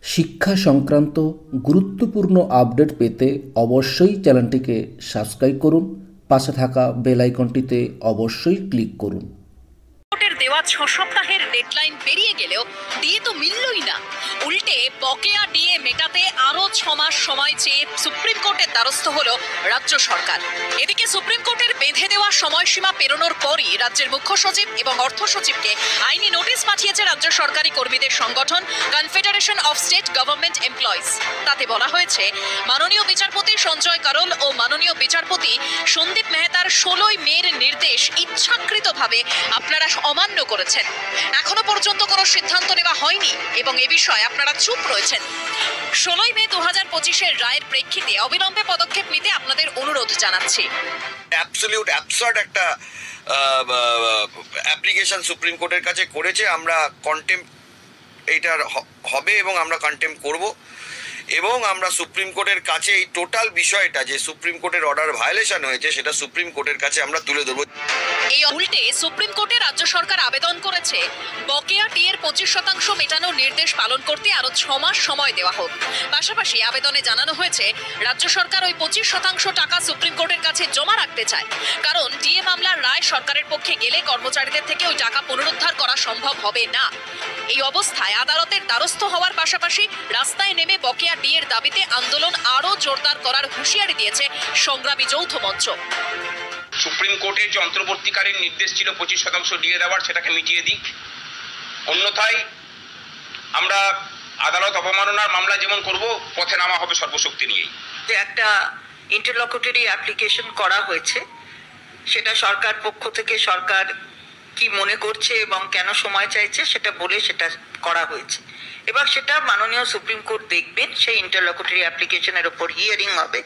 শিক্ষা সংক্রান্ত গুরুত্বপূর্ণ আপডেট পেতে অবশ্যই চ্যানেলটিকে সাবস্ক্রাইব করুন, পাশে থাকা বেল আইকনটিতে অবশ্যই ক্লিক করুন। দেওয়া 6 সপ্তাহের ডেডলাইন পেরিয়ে গেলেও ডিএ তো মিললই না। উল্টে বকেয়া ডিএ মেটাতে আরো 6 মাস সময় চেয়ে সুপ্রিম কোর্টের দ্বারস্থ হলো রাজ্য সরকার। এদিকে সুপ্রিম কোর্টের বেঁধে দেওয়া সময়সীমা পেরোনোর পরই রাজ্যের মুখ্য সচিব এবং অর্থ সচিবকে আইনি নোটিশ পাঠিয়েছে রাজ্য সরকারি কর্মীদের সংগঠন confederation of state government employees. তাতে বলা হয়েছে, মাননীয় বিচারপতি সঞ্জয় কারোল ও মাননীয় বিচারপতি সন্দীপ মেহতার 16ই মের নির্দেশ ইচ্ছাকৃতভাবে আপনারা অমান্য করেছেন। এখনো পর্যন্ত কোনো সিদ্ধান্ত নেওয়া হয়নি এবং এ বিষয়ে আপনারা চুপ রয়েছেন। 16ই মে 2025-এর রায়ের প্রেক্ষিতে অবিলম্বে পদক্ষেপ নিতে আপনাদের অনুরোধ জানাচ্ছি। অ্যাবসলিউট অ্যাবসার্ড একটা অ্যাপ্লিকেশন সুপ্রিম কোর্টের কাছে করেছে। আমরা কন্টেম্প এইটার হবে এবং আমরা কন্টেম্প করব এবং আমরা সুপ্রিম কোর্টের কাছে এই টোটাল বিষয়টা যে সুপ্রিম কোর্টের অর্ডার ভায়োলেশন হয়েছে সেটা সুপ্রিম কোর্টের কাছে আমরা তুলে ধরব। এই উল্টে সুপ্রিম কোর্টে রাজ্য সরকার আবেদন করেছে বকেয়া ডিএর 25% মেটানোর নির্দেশ পালন করতে আরো 6 মাস সময় দেওয়া হোক। পাশাপাশি আবেদনে জানানো হয়েছে রাজ্য সরকার ওই 25% টাকা সুপ্রিম কোর্টের কাছে জমা রাখতে চায়, কারণ ডিএ মামলার রায় সরকারের পক্ষে গেলে কর্মচারীদের থেকে ওই টাকা পুনরুদ্ধার করা সম্ভব হবে না। এই অবস্থায় আদালতের দ্বারস্থ হওয়ার পাশাপাশি রাস্তায় নেমে বকেয়া ডিএর দাবিতে আন্দোলন আরো জোরদার করার হুঁশিয়ারি দিয়েছে সংগ্রামী যৌথ মঞ্চ। সুপ্রিম কোর্টের যে অন্তর্বর্তীকালীন নির্দেশ ছিল 25% ডিএ দেওয়ার, সেটাকে মিটিয়ে দিক। অন্যথায় আমরা আদালত অবমাননার মামলা যেমন করব, পথে নামা হবে সর্বশক্তি নিয়েই। একটা ইন্টারলকুটরি অ্যাপ্লিকেশন করা হয়েছে, সেটা সরকার পক্ষ থেকে সরকার কি মনে করছে এবং কেন সময় চাইছে সেটা বলে সেটা করা হয়েছে। এবার সেটা মাননীয় সুপ্রিম কোর্ট দেখবেন, সেই ইন্টারলকুটরি অ্যাপ্লিকেশনের উপর হিয়ারিং হবে।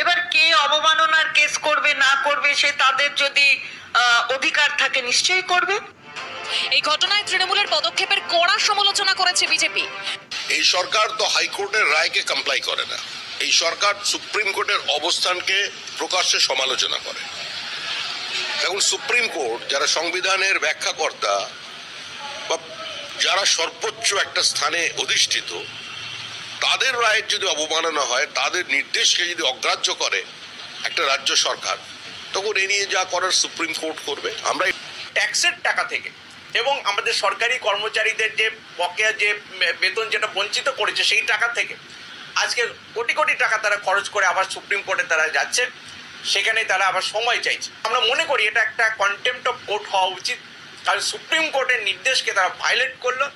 এবার কে অবমাননার কেস করবে না করবে সে তাদের যদি অধিকার থাকে নিশ্চয়ই করবে। এই ঘটনায় তৃণমূলের পদক্ষেপের কড়া সমালোচনা করেছে বিজেপি। এই সরকার তো হাইকোর্টের রায়কে কমপ্লাই করে না, এই সরকার সুপ্রিম কোর্টের অবস্থানকে প্রকাশ্যে সমালোচনা করে। এখন সুপ্রিম কোর্ট যারা সংবিধানের ব্যাখ্যাকর্তা বা যারা সর্বোচ্চ একটা স্থানে অধিষ্ঠিত, তাদের রায়ের যদি অবমাননা হয়, তাদের নির্দেশকে যদি অগ্রাহ্য করে একটা রাজ্য সরকার, তখন এ নিয়ে যা করার সুপ্রিম কোর্ট করবে। আমরা ট্যাক্সের টাকা থেকে এবং আমাদের সরকারি কর্মচারীদের যে বকেয়া যে বেতন যেটা বঞ্চিত করেছে সেই টাকা থেকে আজকে কোটি কোটি টাকা তারা খরচ করে আবার সুপ্রিম কোর্টে তারা যাচ্ছে, সেখানে তারা আবার সময় চাইছে। আমরা মনে করি এটা একটা কন্টেম্প্ট অফ কোর্ট হওয়া উচিত, কারণ সুপ্রিম কোর্টের নির্দেশকে তারা ভায়োলেট করলো।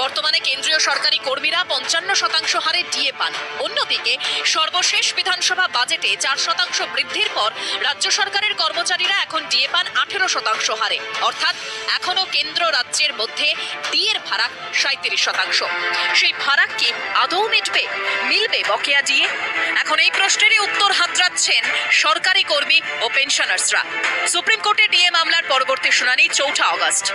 বর্তমানে কেন্দ্রীয় সরকারি কর্মীরা 55% হারে ডিএ পান। অন্যদিকে সর্বশেষ বিধানসভা বাজেটে 4% বৃদ্ধির পর রাজ্য সরকারের কর্মচারীরা এখন ডিএ পান 18% হারে, অর্থাৎ এখনো কেন্দ্র রাজ্যের মধ্যে ডিএর ফারাক 37%। সেই ফারাক কি আদৌ মিলবে বকেয়া ডিএ? এখন এই প্রশ্নেরই উত্তর হাতড়াচ্ছেন সরকারি কর্মী ও পেনশনার্সরা। সুপ্রিম কোর্টে ডিএ মামলার পরবর্তী শুনানি 4 আগস্ট।